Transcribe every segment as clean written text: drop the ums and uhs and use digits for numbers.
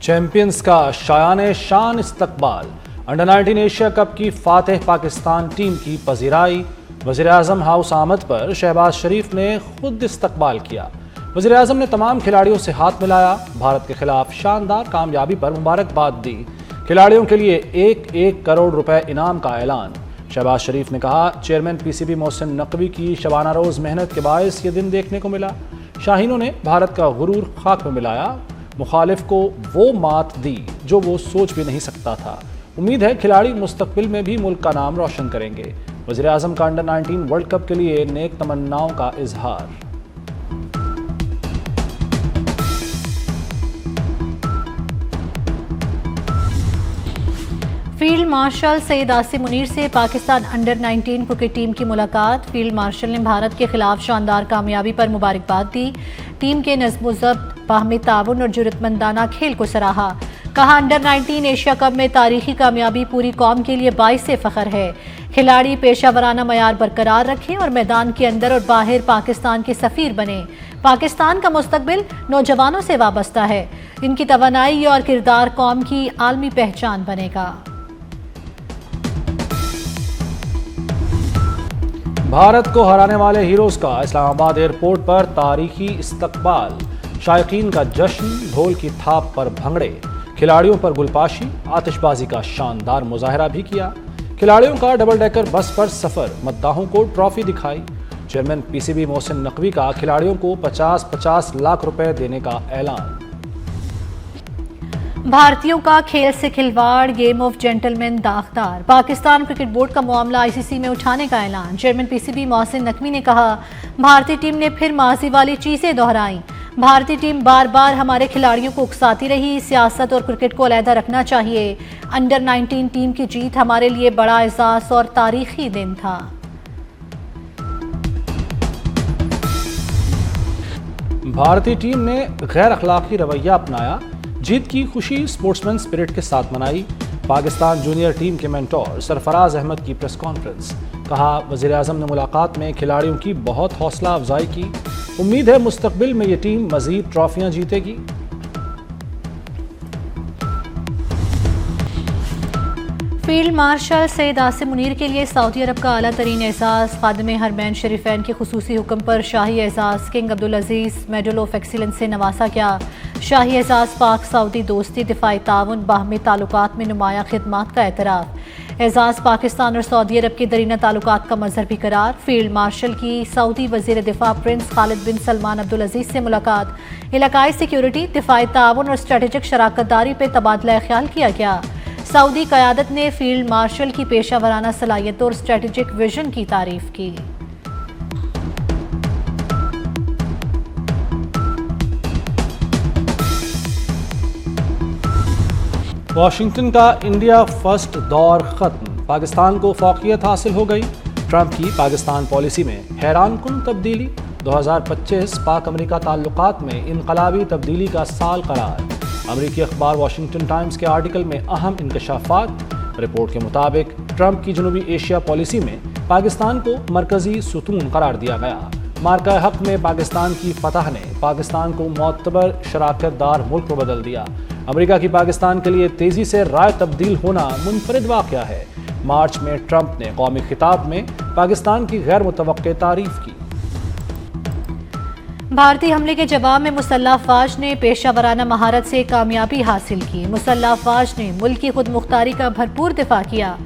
Champions का शायाने शान इस्तकबाल। अंडर 19 एशिया कप की फातेह पाकिस्तान टीम की पजीराई। वज़ीर-ए-आज़म हाउस आमद पर शहबाज शरीफ ने खुद इस्तकबाल किया। वज़ीर-ए-आज़म ने तमाम खिलाड़ियों से हाथ मिलाया। भारत के खिलाफ शानदार कामयाबी पर मुबारकबाद दी। खिलाड़ियों के लिए 1-1 करोड़ रुपए इनाम का ऐलान। शहबाज शरीफ ने कहा, चेयरमैन पीसीबी मोहसिन नकवी की शबाना रोज़ मेहनत के बायस ये दिन देखने को मिला। शाहीनों ने भारत का गुरूर खाक में मिलाया, मुखालिफ को वो मात दी जो वो सोच भी नहीं सकता था। उम्मीद है खिलाड़ी मुस्तकबिल में भी मुल्क का नाम रोशन करेंगे। वज़ीर-ए-आज़म का अंडर 19 वर्ल्ड कप के लिए नेक तमन्नाओं का इजहार। फील्ड मार्शल सईद आसिम मुनीर से पाकिस्तान अंडर 19 क्रिकेट टीम की मुलाकात। फील्ड मार्शल ने भारत के खिलाफ शानदार कामयाबी पर मुबारकबाद दी। टीम के नज़्म-ओ-ज़ब्त, बाहमी ताउन और जुर्रतमंदाना खेल को सराहा। कहा, अंडर 19 एशिया कप में तारीखी कामयाबी पूरी कौम के लिए बाइस फ़ख्र है। खिलाड़ी पेशावराना मयार बरकरार रखें और मैदान के अंदर और बाहर पाकिस्तान के सफ़ीर बने। पाकिस्तान का मुस्तकबिल नौजवानों से वाबस्ता है। इनकी तवानाई और किरदार कौम की आलमी पहचान बनेगा। भारत को हराने वाले हीरोज का इस्लामाबाद एयरपोर्ट पर तारीखी इस्तकबाल। शायकीन का जश्न, ढोल की थाप पर भंगड़े, खिलाड़ियों पर गुलपाशी, आतिशबाजी का शानदार मुजाहरा भी किया। खिलाड़ियों का डबल डेकर बस पर सफर, मद्दाहों को ट्रॉफी दिखाई। चेयरमैन पीसीबी मोहसिन नकवी का खिलाड़ियों को 50-50 लाख रुपए देने का ऐलान। भारतीयों का खेल से खिलवाड़, गेम ऑफ जेंटलमैन दागदार। पाकिस्तान क्रिकेट बोर्ड का मामला आईसीसी में उठाने का ऐलान। चेयरमैन पीसीबी मोहसिन नकवी ने कहा, भारतीय टीम ने फिर माजी वाली चीजें दोहराई। भारतीय टीम बार बार हमारे खिलाड़ियों को उकसाती रही। सियासत और क्रिकेट को अलहदा रखना चाहिए। अंडर 19 टीम की जीत हमारे लिए बड़ा एहसास और तारीखी दिन था। भारतीय टीम ने गैर अखलाकी रवैया अपनाया। जीत की खुशी स्पोर्ट्समैन स्पिरिट के साथ मनाई। पाकिस्तान जूनियर टीम के मेंटोर सरफराज अहमद की प्रेस कॉन्फ्रेंस। कहा, वज़ीर-ए-आज़म ने मुलाकात में खिलाड़ियों की बहुत हौसला अफजाई की। उम्मीद है मुस्तकबिल में ये टीम मजीद ट्रॉफियां जीतेगी। फील्ड मार्शल सईद आसिम मुनीर के लिए सऊदी अरब का आला तरीन एजाज़। खादिम हरमैन शरीफैन के खुसूसी हुक्म पर शाही एजाज़ king Abdul Aziz medal of excellence से नवाजा गया। शाही एजाज़ पाक सऊदी दोस्ती, दिफाई ताउन, बाहमी ताल्लुकात में नुमाया खिदमात का एतराफ़। एजाज़ पाकिस्तान और सऊदी अरब के दरीना ताल्लुकात का मज़हर भी करार। फील्ड मार्शल की सऊदी वज़ीर दिफा प्रिंस खालिद बिन सलमान अब्दुल अजीज़ से मुलाकात। इलाकाई सिक्योरिटी, दिफाई ताउन और स्ट्रेटेजिक शराकतदारी पर तबादला ख्याल किया गया। सऊदी क़यादत ने फील्ड मार्शल की पेशावराना सलाहियतों और स्ट्रेटेजिक विजन की तारीफ की। वाशिंगटन का इंडिया फर्स्ट दौर खत्म। पाकिस्तान को फौकियत हासिल हो गई। ट्रंप की पाकिस्तान पॉलिसी में हैरान कुन तब्दीली। 2025 पाक अमेरिका ताल्लुकात में इनकलाबी तब्दीली का साल करार। अमेरिकी अखबार वाशिंगटन टाइम्स के आर्टिकल में अहम इंकशाफात। रिपोर्ट के मुताबिक ट्रंप की जनूबी एशिया पॉलिसी में पाकिस्तान को मरकजी सुतून करार दिया गया। मार्का हक में पाकिस्तान की फतह ने पाकिस्तान को मोतबर शराकतदार मुल्क में बदल दिया। अमेरिका की पाकिस्तान के लिए तेजी से राय तब्दील होना मुनफरिद वाक़या है। मार्च में ट्रंप ने कौमी खिताब में पाकिस्तान की गैर मुतवक्के तारीफ की। भारतीय हमले के जवाब में मुसल्लह अफवाज ने पेशावराना महारत से कामयाबी हासिल की। मुसल्लह अफवाज ने मुल्क की खुद मुख्तारी का भरपूर दिफा किया।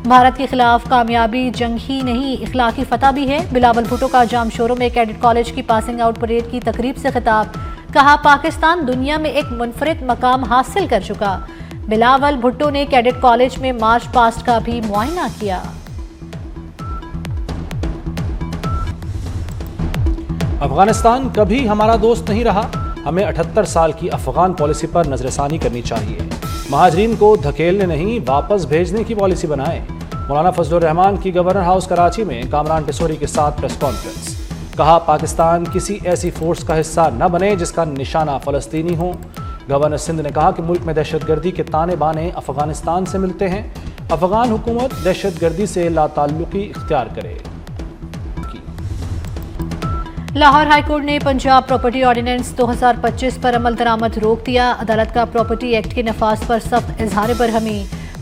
भारत के खिलाफ कामयाबी जंग ही नहीं, इखलाकी फतह भी है। बिलावल भुट्टो का जामशोरों में कैडेट कॉलेज की पासिंग आउट परेड की तकरीब से खिताब। कहा, पाकिस्तान दुनिया में एक मुनफरिद मकाम हासिल कर चुका। बिलावल भुट्टो ने कैडेट कॉलेज में मार्च पास्ट का भी मुआयना किया। अफगानिस्तान कभी हमारा दोस्त नहीं रहा। हमें 78 साल की अफगान पॉलिसी पर नजरसानी करनी चाहिए। महाजरीन को धकेलने नहीं, वापस भेजने की पॉलिसी बनाएं। मौलाना फजलुर रहमान की गवर्नर हाउस कराची में कामरान टिसोरी के साथ प्रेस कॉन्फ्रेंस। कहा, पाकिस्तान किसी ऐसी फोर्स का हिस्सा न बने जिसका निशाना फ़लस्तीनी हो। गवर्नर सिंध ने कहा कि मुल्क में दहशतगर्दी के ताने बाने अफगानिस्तान से मिलते हैं। अफगान हुकूमत दहशतगर्दी से लाताल्लुकी इख्तियार करे। लाहौर हाईकोर्ट ने पंजाब प्रॉपर्टी ऑर्डिनेंस 2025 पर अमल दरामद रोक दिया। अदालत का प्रॉपर्टी एक्ट के नफाज पर सख्त इजहार बरहमी।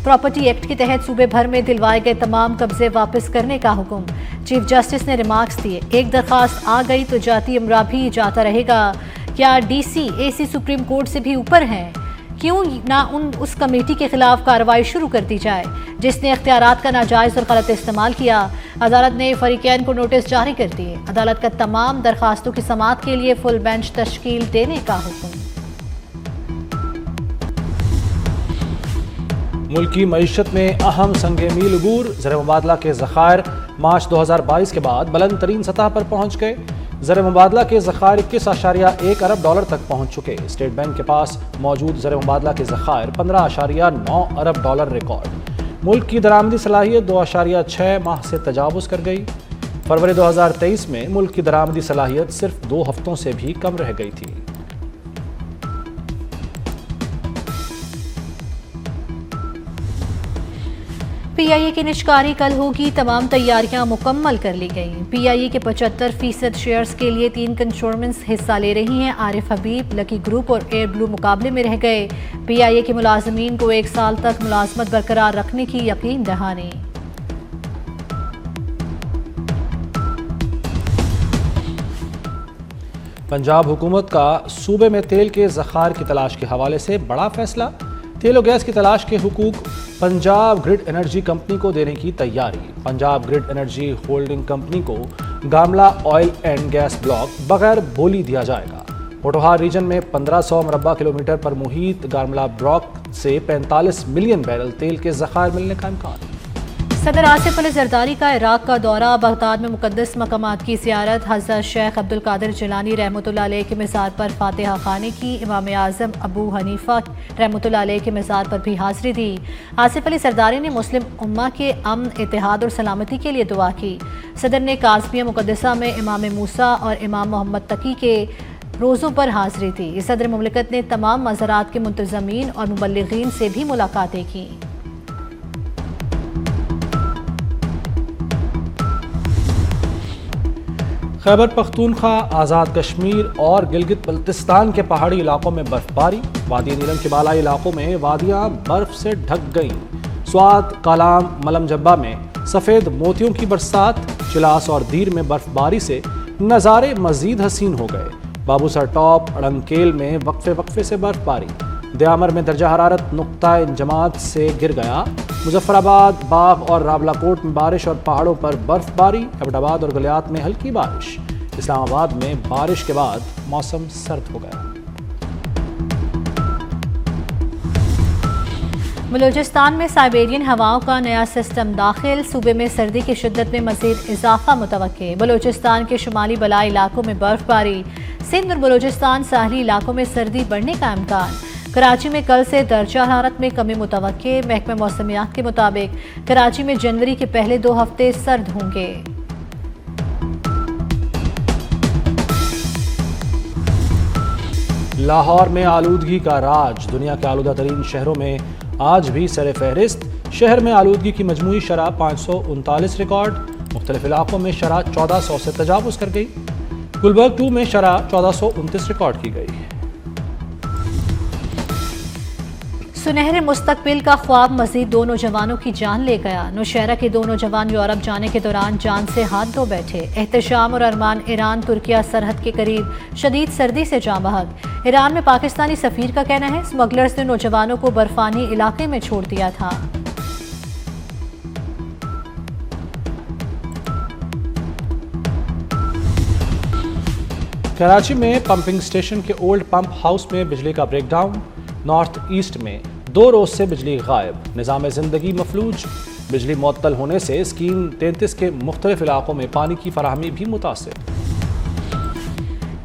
प्रॉपर्टी एक्ट के तहत सूबे भर में दिलवाए गए तमाम कब्जे वापस करने का हुक्म। चीफ जस्टिस ने रिमार्क्स दिए, एक दरखास्त आ गई तो जाती अमरा भी जाता रहेगा। क्या डीसी एसी सुप्रीम कोर्ट से भी ऊपर हैं? क्यों ना उस कमेटी के खिलाफ कार्रवाई शुरू कर दी जाए जिसने इख्तियारात का नाजायज और गलत इस्तेमाल किया। अदालत ने फरीकैन को नोटिस जारी कर दिए। अदालत का तमाम दरखास्तों की समाअत के लिए फुल बेंच तश्कील देने का हुक्म। मुल्की मईशत में अहम संग मील अबूर। ज़र मुबादला के ज़खायर मार्च 2022 के बाद बुलंद तरीन सतह पर पहुँच गए। ज़र मुबादला के ज़खायर 21.1 अरब डॉलर तक पहुँच चुके। स्टेट बैंक के पास मौजूद ज़र मुबादला के ज़खायर 15.9 अरब डॉलर रिकॉर्ड। मुल्क की दरामदी सलाहियत 2.6 माह से तजावुज़ कर गई। फरवरी 2023 में मुल्क की दरामदी सलाहियत सिर्फ 2 हफ्तों से भी कम रह गई थी। पीआईए की निष्कारी कल होगी, तमाम तैयारियां मुकम्मल कर ली गई। पीआईए के 75% शेयर्स के लिए 3 कंस्ट्रूमेंट्स हिस्सा ले रही हैं। आरिफ हबीब, लकी ग्रुप और एयर ब्लू मुकाबले में रह गए। पीआईए के मुलाजमीन को 1 साल तक मुलाजमत बरकरार रखने की यकीन दहानी। पंजाब हुकूमत का सूबे में तेल के ज़खायर की तलाश के हवाले से बड़ा फैसला। तेल और गैस की तलाश के हुकूक पंजाब ग्रिड एनर्जी कंपनी को देने की तैयारी। Punjab grid energy holding company को गामला ऑयल एंड गैस ब्लॉक बगैर बोली दिया जाएगा। पोटोहार रीजन में 1500 मुरब्बा किलोमीटर पर मुहित गामला ब्लॉक से 45 मिलियन बैरल तेल के ज़खायर मिलने का इम्कान। सदर आसिफ अली जरदारी का इराक का दौरा। बगदाद में मुकद्दस मकामात की ज़ियारत। हज़रत शेख अब्दुल कादिर जिलानी रहमतुल्लाह अलैह के मज़ार पर फातिहा खाने की। इमाम आज़म अबू हनीफा रहमतुल्लाह अलैह के मज़ार पर भी हाज़िरी दी। आसिफ अली जरदारी ने मुस्लिम उम्मा के अमन, इत्तेहाद और सलामती के लिए दुआ की। सदर ने काज़मिया मुकद्दसा में इमाम मूसा और इमाम मोहम्मद तकी के रोज़ों पर हाज़िरी दी। सदर मुमलिकत ने तमाम मज़ारात के मुंतज़मीन और मुबल्लिगीन से भी मुलाकातें की। खैबर पख्तूनख्वा, आज़ाद कश्मीर और गिलगित बल्तिस्तान के पहाड़ी इलाकों में बर्फबारी। वादी नीलम के बालाई इलाकों में वादियाँ बर्फ से ढक गईं। स्वात, कालाम, मलम जब्बा में सफ़ेद मोतियों की बरसात। चिलास और दीर में बर्फबारी से नज़ारे मज़ीद हसीन हो गए। बाबूसर टॉप, अड़ंकेल में वक्फे वक्फे से बर्फबारी। दयामर में दर्जा हरारत नुक्ता इंजमात से गिर गया। मुजफ्फराबाद, बाग और रावलाकोट में बारिश और पहाड़ों पर बर्फबारी। अबटाबाद और गलियात में हल्की बारिश। इस्लामाबाद में बारिश के बाद मौसम सर्द हो गया। बलूचिस्तान में साइबेरियन हवाओं का नया सिस्टम दाखिल। सूबे में सर्दी की शिद्दत में मज़ीद इजाफा मुतवक्के। बलूचिस्तान के शुमाली बलाई इलाकों में बर्फबारी। सिंध और बलूचिस्तान साहली इलाकों में सर्दी बढ़ने का इम्कान। कराची में कल से दर्जा हरारत में कमी मुतवक्के। महकमा मौसमियात के मुताबिक कराची में जनवरी के पहले 2 हफ्ते सर्द होंगे। लाहौर में आलूदगी का राज। दुनिया के आलूदा तरीन शहरों में आज भी सर फहरिस्त। शहर में आलूदगी की मजमूई शरह 539 रिकॉर्ड। मुख्तलिफ इलाकों में शरह 1400 से तजावुज़ कर गई। गुलबर्ग 2 में शरह 1429 रिकॉर्ड की गई। सुनहरे मुस्तकबिल का ख्वाब मजीद 2 नौजवानों की जान ले गया। नौशहरा के 2 नौजवान यूरोप जाने के दौरान जान से हाथ धो बैठे। एहतशाम और अरमान ईरान तुर्किया सरहद के करीब शदीद सर्दी से जाँ बहक। ईरान में पाकिस्तानी सफीर का कहना है स्मगलर्स ने नौजवानों को बर्फानी इलाके में छोड़ दिया था। कराची में पंपिंग स्टेशन के ओल्ड पंप हाउस में बिजली का ब्रेकडाउन। नॉर्थ ईस्ट में 2 रोज से बिजली गायब। निज़ाम ज़िंदगी मफलूज। बिजली मुअत्तल होने से स्कीम 33 के मुख्तलिफ इलाकों में पानी की फराहमी भी मुतासिर।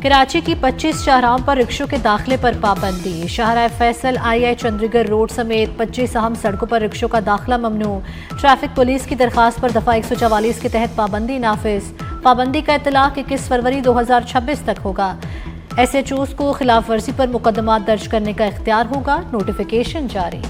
कराची की 25 शाहराहों पर रिक्शों के दाखिले पर पाबंदी। शाहराह फैसल, आई चंद्रीगढ़ रोड समेत 25 अहम सड़कों पर रिक्शों का दाखिला ममनू। ट्रैफिक पुलिस की दरखास्त पर दफ़ा 144 के तहत पाबंदी नाफिज। पाबंदी का इतलाक़ 21 फरवरी 2026 तक होगा। SHOs को खिलाफ वर्जी पर मुकदमा दर्ज करने का इख्तियार होगा। नोटिफिकेशन जारी।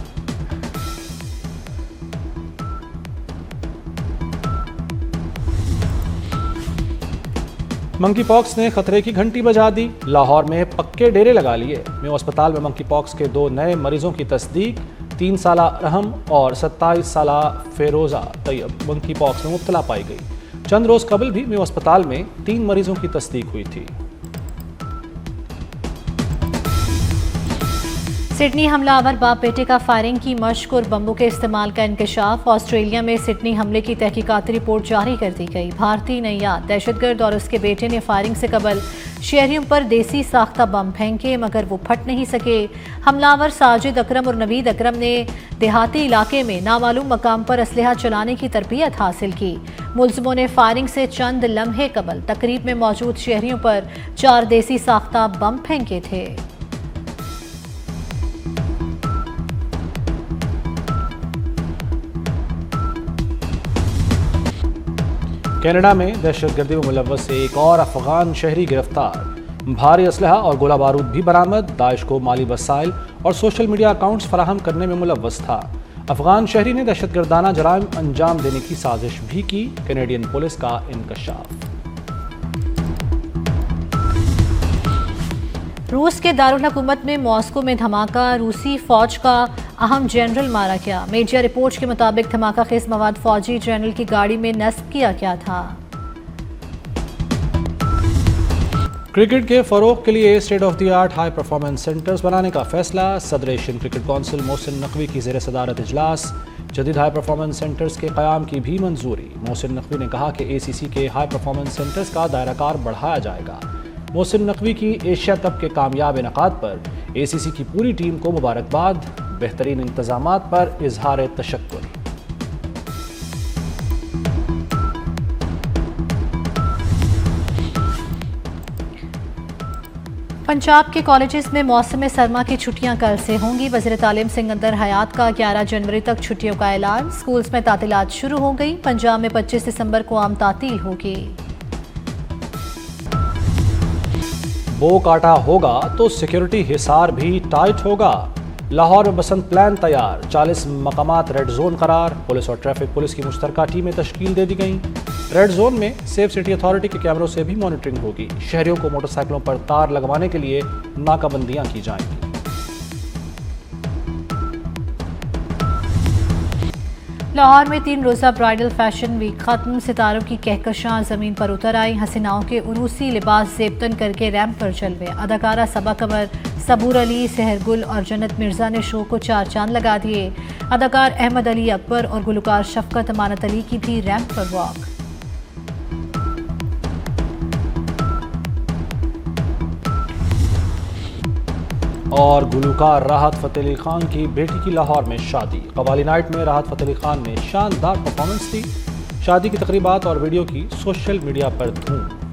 मंकी पॉक्स ने खतरे की घंटी बजा दी। लाहौर में पक्के डेरे लगा लिए। मेयो अस्पताल में मंकी पॉक्स के 2 नए मरीजों की तस्दीक। 3 साला रहम और 27 साला फेरोजा तैयब मंकी पॉक्स में मुब्तला पाई गई। चंद रोज कबल भी मेयो अस्पताल में 3 मरीजों की तस्दीक हुई थी। सिडनी हमलावर बाप बेटे का फायरिंग की मशक और बम्बों के इस्तेमाल का इंकशाफ। ऑस्ट्रेलिया में सिडनी हमले की तहकीकाती रिपोर्ट जारी कर दी गई। भारतीय नैयाद दहशतगर्द और उसके बेटे ने फायरिंग से कबल शहरियों पर देसी साख्ता बम फेंके मगर वो फट नहीं सके। हमलावर साजिद अकरम और नवीद अकरम ने देहाती इलाके में नामालूम मकाम पर असलहा चलाने की तरबियत हासिल की। मुलजिमों ने फायरिंग से चंद लम्हे कबल तकरीब में मौजूद शहरियों पर 4 देसी साख्ता बम फेंके थे। कनाडा में दहशतगर्दी में मुलव्वस एक और अफगान शहरी गिरफ्तार। भारी असलहा और गोला बारूद भी बरामद। दाइश को माली वसाइल और सोशल मीडिया अकाउंट्स फराहम करने में मुलव्वस था। अफगान शहरी ने दहशतगर्दाना जराइम अंजाम देने की साजिश भी की। कैनेडियन पुलिस का इंकशाफ। रूस के दारुल हुकूमत में मॉस्को में धमाका। रूसी फौज का अहम जनरल मारा गया। मीडिया रिपोर्ट्स के मुताबिक धमाका खेज मवाद फौजी जनरल की गाड़ी में नस्ब किया गया था। क्रिकेट के फरोग के लिए state of the art high performance centres बनाने का फैसला। सदर Asian cricket council Mohsin Naqvi की ज़ेर सदारत इजलास। जदीद हाई परफॉर्मेंस सेंटर्स के क़याम की भी मंजूरी। मोहसिन नकवी ने कहा कि ACC के हाई परफॉर्मेंस सेंटर्स का दायराकार बढ़ाया जाएगा। मोहसिन नकवी की एशिया कप के कामयाब इनकाद पर ACC की पूरी टीम को मुबारकबाद। बेहतरीन इंतजामात पर इजहार तशक्कुर। पंजाब के कॉलेजेस में मौसम सरमा की छुट्टियां कल से होंगी। वज़ीर तालीम सिकंदर हयात का 11 जनवरी तक छुट्टियों का ऐलान। स्कूल्स में तातीलात शुरू हो गई। पंजाब में 25 दिसंबर को आम तातील होगी। बो काटा होगा तो सिक्योरिटी हिसार भी टाइट होगा। लाहौर में बसंत प्लान तैयार। 40 मकामात रेड जोन करार। पुलिस और ट्रैफिक पुलिस की मुश्तरका टीमें तश्कील दे दी गईं। रेड जोन में सेफ सिटी अथॉरिटी के कैमरों से भी मॉनिटरिंग होगी। शहरियों को मोटरसाइकिलों पर तार लगवाने के लिए नाकाबंदियां की जाएंगी। लाहौर में 3 रोज़ा ब्राइडल फैशन वीक खत्म। सितारों की कहकशां ज़मीन पर उतर आई। हसीनाओं के उरूसी लिबास ज़ेबतन करके रैंप पर चलवे। अदाकारा सबा कमर, सबूर अली, सहरगुल और जन्नत मिर्जा ने शो को 4 चांद लगा दिए। अदाकार अहमद अली अकबर और गुलकार शफकत अमानत अली की भी रैंप पर वॉक। और गुलकार राहत फ़तेह अली खान की बेटी की लाहौर में शादी। कवाली नाइट में राहत फ़तेह अली खान ने शानदार परफॉर्मेंस दी। शादी की तकरीबात और वीडियो की सोशल मीडिया पर धूम।